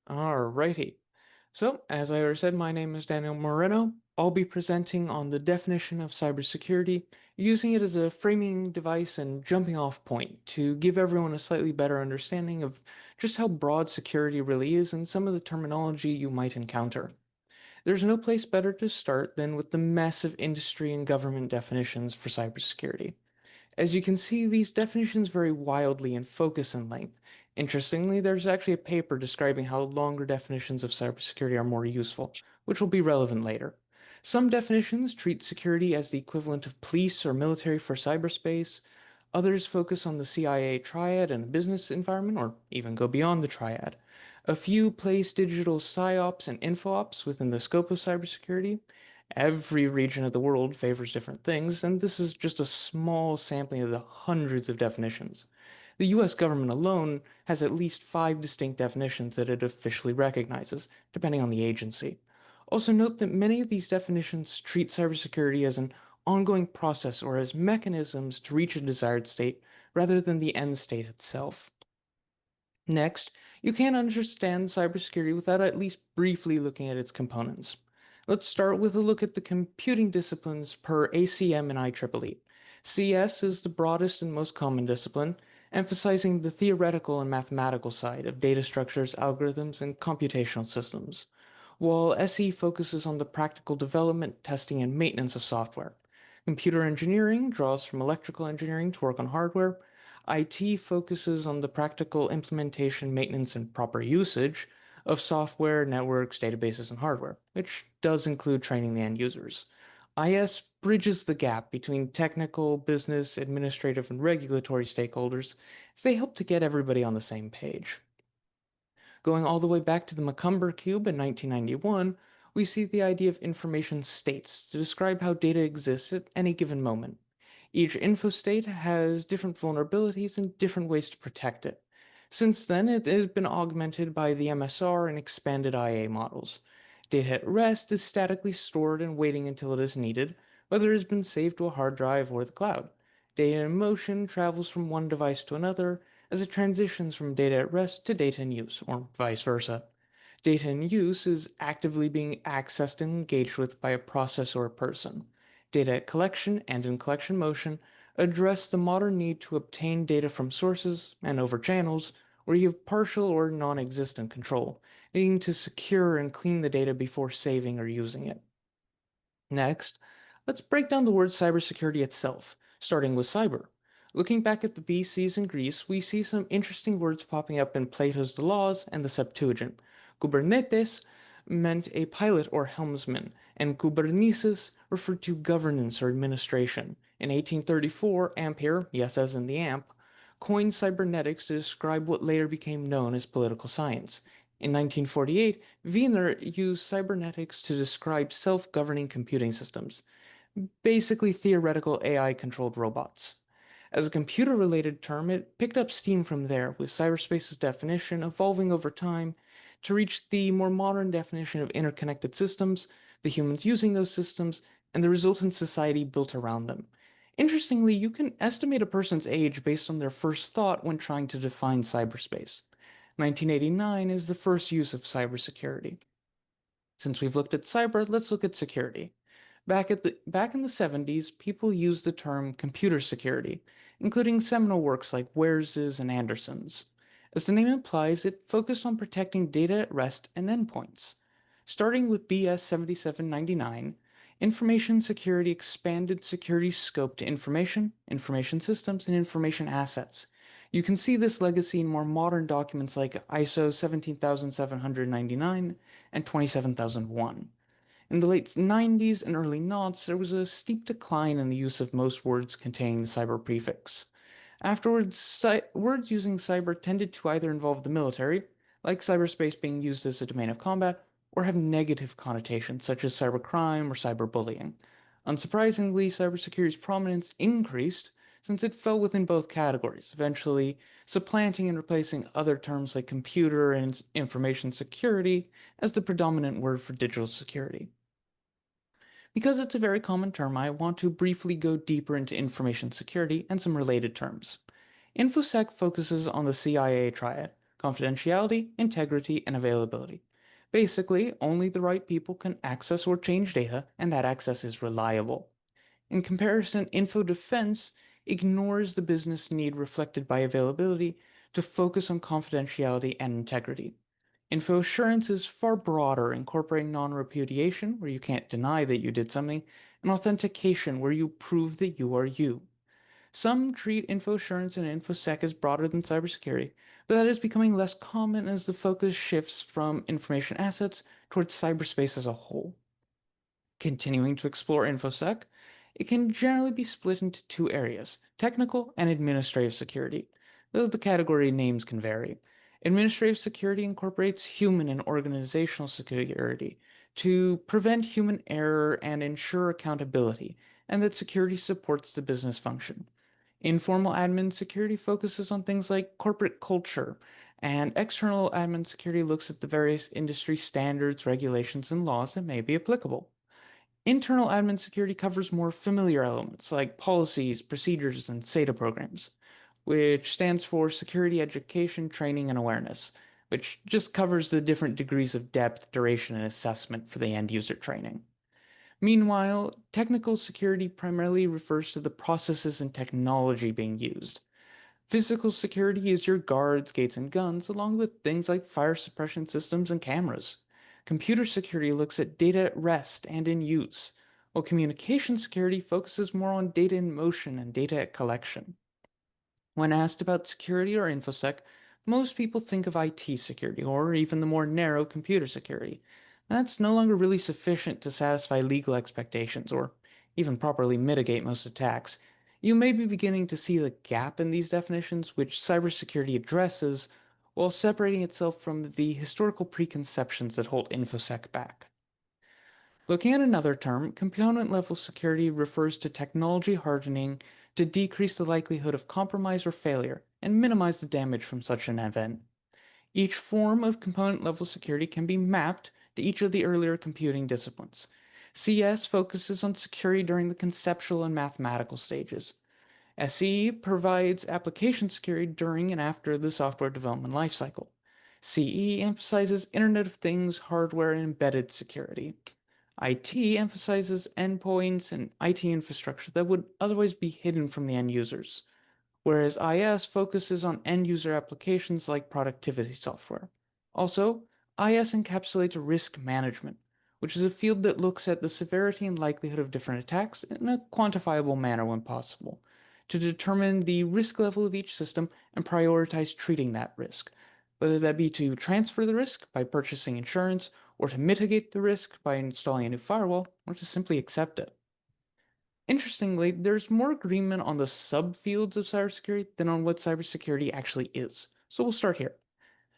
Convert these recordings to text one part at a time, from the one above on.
Alrighty. So, as I already said, my name is Daniel Moreno. I'll be presenting on the definition of cybersecurity, using it as a framing device and jumping off point to give everyone a slightly better understanding of just how broad security really is and some of the terminology you might encounter. There's no place better to start than with the massive industry and government definitions for cybersecurity. As you can see, these definitions vary wildly in focus and length. Interestingly, there's actually a paper describing how longer definitions of cybersecurity are more useful, which will be relevant later. Some definitions treat security as the equivalent of police or military for cyberspace. Others focus on the CIA triad and a business environment, or even go beyond the triad. A few place digital psyops and infoops within the scope of cybersecurity. Every region of the world favors different things, and this is just a small sampling of the hundreds of definitions. The US government alone has at least 5 distinct definitions that it officially recognizes, depending on the agency. Also, note that many of these definitions treat cybersecurity as an ongoing process or as mechanisms to reach a desired state rather than the end state itself. Next, you can't understand cybersecurity without at least briefly looking at its components. Let's start with a look at the computing disciplines per ACM and IEEE. CS is the broadest and most common discipline, emphasizing the theoretical and mathematical side of data structures, algorithms, and computational systems, while SE focuses on the practical development, testing, and maintenance of software. Computer engineering draws from electrical engineering to work on hardware. IT focuses on the practical implementation, maintenance, and proper usage of software, networks, databases, and hardware, which does include training the end users. IS bridges the gap between technical, business, administrative, and regulatory stakeholders as they help to get everybody on the same page. Going all the way back to the Macumber Cube in 1991, we see the idea of information states to describe how data exists at any given moment. Each infostate has different vulnerabilities and different ways to protect it. Since then, it has been augmented by the MSR and expanded IA models. Data at rest is statically stored and waiting until it is needed, whether it has been saved to a hard drive or the cloud. Data in motion travels from one device to another as it transitions from data at rest to data in use, or vice versa. Data in use is actively being accessed and engaged with by a process or a person. Data at collection and in collection motion address the modern need to obtain data from sources and over channels where you have partial or non existent control, needing to secure and clean the data before saving or using it. Next, let's break down the word cybersecurity itself, starting with cyber. Looking back at the BCs in Greece, we see some interesting words popping up in Plato's The Laws and the Septuagint. Kubernetes meant a pilot or helmsman, and Kubernesis referred to governance or administration. In 1834, Ampere, yes as in the amp, coined cybernetics to describe what later became known as political science. In 1948, Wiener used cybernetics to describe self-governing computing systems, basically theoretical AI-controlled robots. As a computer-related term, it picked up steam from there, with cyberspace's definition evolving over time to reach the more modern definition of interconnected systems, the humans using those systems, and the resultant society built around them. Interestingly, you can estimate a person's age based on their first thought when trying to define cyberspace. 1989 is the first use of cybersecurity. Since we've looked at cyber, let's look at security. Back in the 70s, people used the term computer security, including seminal works like Wares's and Anderson's. As the name implies, it focused on protecting data at rest and endpoints. Starting with BS 7799, information security expanded security's scope to information, information systems, and information assets. You can see this legacy in more modern documents like ISO 17799 and 27001. In the late 90s and early noughts, there was a steep decline in the use of most words containing the cyber prefix. Afterwards, words using cyber tended to either involve the military, like cyberspace being used as a domain of combat, or have negative connotations such as cybercrime or cyberbullying. Unsurprisingly, cybersecurity's prominence increased since it fell within both categories, eventually supplanting and replacing other terms like computer and information security as the predominant word for digital security. Because it's a very common term, I want to briefly go deeper into information security and some related terms. InfoSec focuses on the CIA triad, confidentiality, integrity, and availability. Basically, only the right people can access or change data, and that access is reliable. In comparison, info defense ignores the business need reflected by availability to focus on confidentiality and integrity. Info assurance is far broader, incorporating non repudiation, where you can't deny that you did something, and authentication, where you prove that you are you. Some treat info assurance and infosec as broader than cybersecurity, but that is becoming less common as the focus shifts from information assets towards cyberspace as a whole. Continuing to explore InfoSec, it can generally be split into two areas, technical and administrative security, though the category names can vary. Administrative security incorporates human and organizational security to prevent human error and ensure accountability, and that security supports the business function. Informal admin security focuses on things like corporate culture, and external admin security looks at the various industry standards, regulations, and laws that may be applicable. Internal admin security covers more familiar elements like policies, procedures, and SATA programs, which stands for Security Education, Training, and Awareness, which just covers the different degrees of depth, duration, and assessment for the end user training. Meanwhile, technical security primarily refers to the processes and technology being used. Physical security is your guards, gates, and guns, along with things like fire suppression systems and cameras. Computer security looks at data at rest and in use, while communication security focuses more on data in motion and data at collection. When asked about security or InfoSec, most people think of IT security, or even the more narrow computer security. That's no longer really sufficient to satisfy legal expectations, or even properly mitigate most attacks. You may be beginning to see the gap in these definitions, which cybersecurity addresses, while separating itself from the historical preconceptions that hold InfoSec back. Looking at another term, component level security refers to technology hardening to decrease the likelihood of compromise or failure and minimize the damage from such an event. Each form of component level security can be mapped to each of the earlier computing disciplines. CS focuses on security during the conceptual and mathematical stages. SE provides application security during and after the software development lifecycle. CE emphasizes Internet of Things, hardware, and embedded security. IT emphasizes endpoints and IT infrastructure that would otherwise be hidden from the end users, whereas IS focuses on end user applications like productivity software. Also, IS encapsulates risk management, which is a field that looks at the severity and likelihood of different attacks in a quantifiable manner when possible, to determine the risk level of each system and prioritize treating that risk, whether that be to transfer the risk by purchasing insurance, or to mitigate the risk by installing a new firewall, or to simply accept it. Interestingly, there's more agreement on the subfields of cybersecurity than on what cybersecurity actually is. So we'll start here.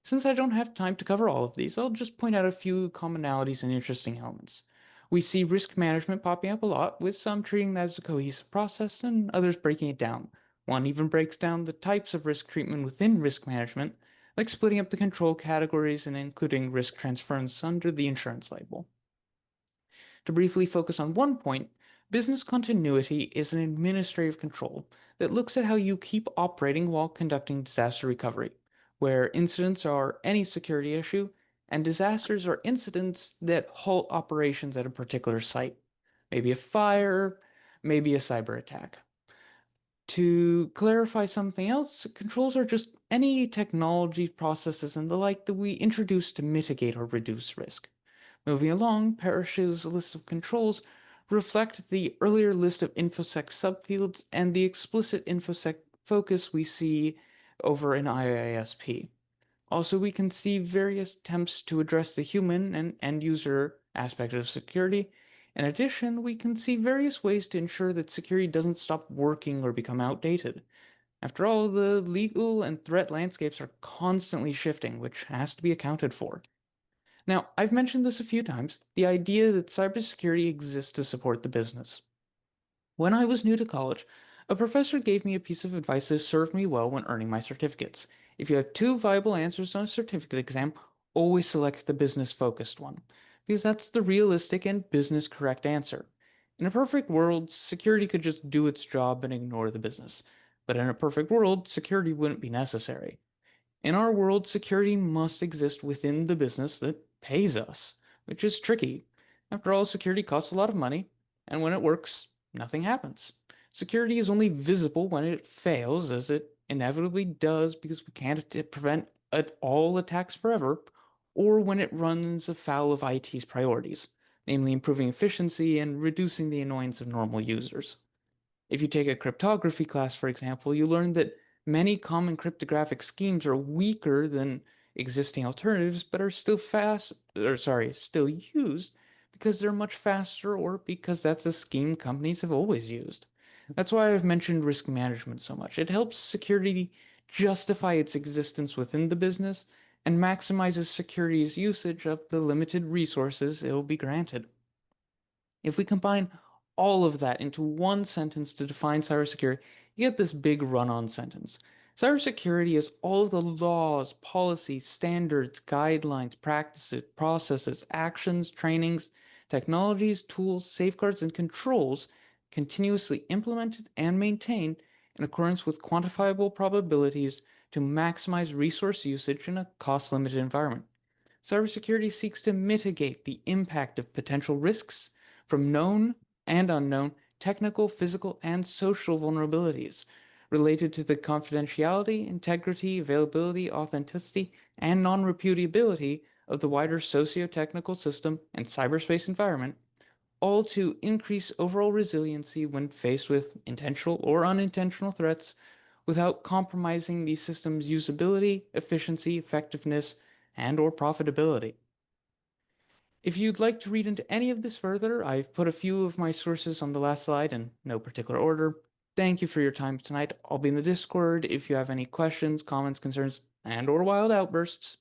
Since I don't have time to cover all of these, I'll just point out a few commonalities and interesting elements. We see risk management popping up a lot, with some treating that as a cohesive process and others breaking it down. One even breaks down the types of risk treatment within risk management, like splitting up the control categories and including risk transference under the insurance label. To briefly focus on one point, business continuity is an administrative control that looks at how you keep operating while conducting disaster recovery, where incidents are any security issue, and disasters are incidents that halt operations at a particular site. Maybe a fire, maybe a cyber attack. To clarify something else, controls are just any technology, processes, and the like that we introduce to mitigate or reduce risk. Moving along, Parrish's list of controls reflect the earlier list of InfoSec subfields and the explicit InfoSec focus we see over in IISP. Also, we can see various attempts to address the human and end user aspect of security. In addition, we can see various ways to ensure that security doesn't stop working or become outdated. After all, the legal and threat landscapes are constantly shifting, which has to be accounted for. Now, I've mentioned this a few times, the idea that cybersecurity exists to support the business. When I was new to college, a professor gave me a piece of advice that served me well when earning my certificates. If you have two viable answers on a certificate exam, always select the business-focused one, because that's the realistic and business-correct answer. In a perfect world, security could just do its job and ignore the business. But in a perfect world, security wouldn't be necessary. In our world, security must exist within the business that pays us, which is tricky. After all, security costs a lot of money, and when it works, nothing happens. Security is only visible when it fails, as it inevitably does because we can't prevent all attacks forever, or when it runs afoul of IT's priorities, namely improving efficiency and reducing the annoyance of normal users. If you take a cryptography class, for example, you learn that many common cryptographic schemes are weaker than existing alternatives, but are still used because they're much faster or because that's a scheme companies have always used. That's why I've mentioned risk management so much. It helps security justify its existence within the business and maximizes security's usage of the limited resources it will be granted. If we combine all of that into one sentence to define cybersecurity, you get this big run on sentence. Cybersecurity is all of the laws, policies, standards, guidelines, practices, processes, actions, trainings, technologies, tools, safeguards, and controls continuously implemented and maintained in accordance with quantifiable probabilities to maximize resource usage in a cost limited environment. Cybersecurity seeks to mitigate the impact of potential risks from known and unknown technical, physical, and social vulnerabilities related to the confidentiality, integrity, availability, authenticity, and non repudiability of the wider socio technical system and cyberspace environment, all to increase overall resiliency when faced with intentional or unintentional threats without compromising the system's usability, efficiency, effectiveness, and or profitability. If you'd like to read into any of this further, I've put a few of my sources on the last slide in no particular order. Thank you for your time tonight. I'll be in the Discord if you have any questions, comments, concerns, and or wild outbursts.